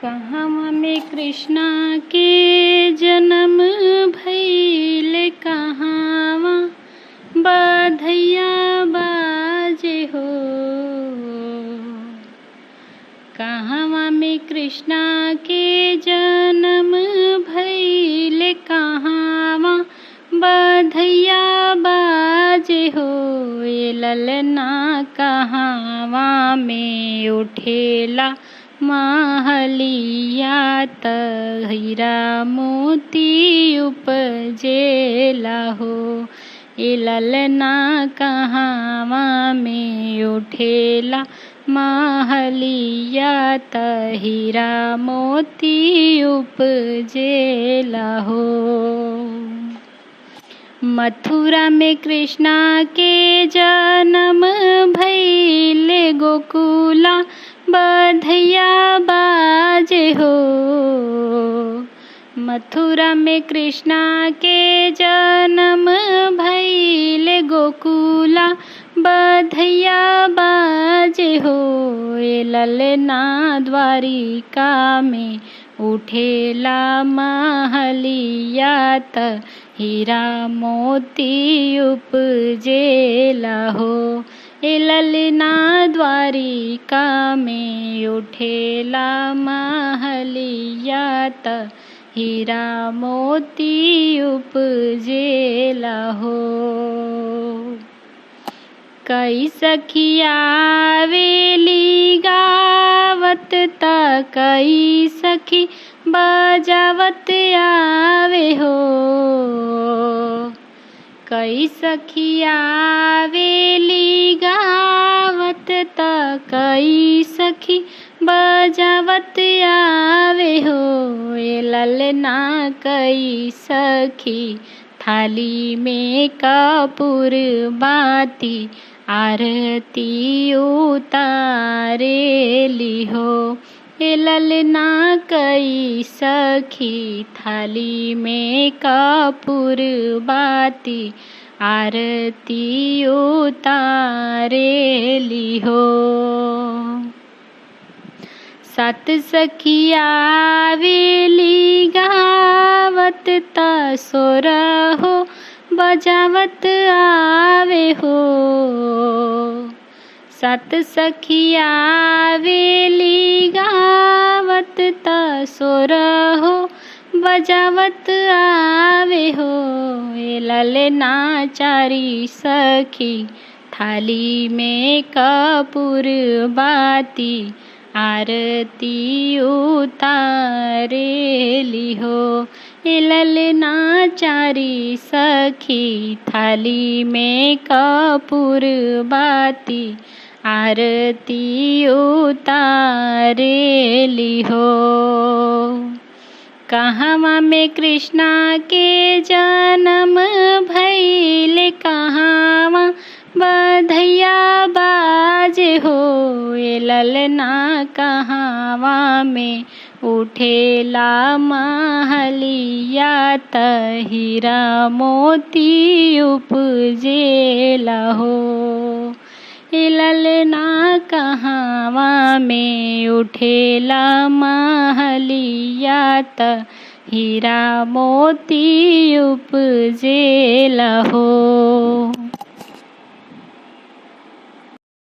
कहवा में कृष्णा के जन्म भइल, कहवा बधइया बाजे हो। कहवा में कृष्णा के जन्म भइल, कहवा बधइया बाजे हो। ए ललना कहवा में उठेला महलिया, त हीरा मोती उपजेला हो। ए ललना कहवा में उठेला महलिया, त हीरा मोती उपजेला हो। मथुरा में कृष्णा के जन्म भइल, गोकुला बधइया बाजे हो। मथुरा में कृष्णा के जन्म भइल, गोकुला बधइया बाजे हो। ए ललना द्वारिका में उठेला महलिया, त हीरा मोती उपजेला हो। ए ललना द्वारिका में उठेला महलिया, त हीरा मोती उपजेला हो। कई सखिया आवेली गावत, त कई सखी बजावत आवे हो। कई सखिया आवेली गावत, त कई सखी बजावत आवे हो। ए ललना कई सखी थाली में कपूर बाती, आरती उतारेली हो। ए ललना कई सखी थाली में कपूर बाती, आरती उतारेली हो। सात सखिया आवेली गावत, त सोरहो बजावत आवे हो। सात सखिया आवेली गावत, त सोरहो बजावत आवे हो। ए ललना चारी सखी थाली में कपूर बाती, आरती उतारेली हो। ए ललना चारी सखी थाली में कपूर बाती, आरती उतारेली हो। कहवा में कृष्णा के जन्म भइल, कहवा बधइया बाजे हो। ए ललना कहवा में उठेला महलिया, त हीरा मोती उपजेला हो। ए ललना कहवा में उठेला महलिया, त हीरा मोती उपजेला हो।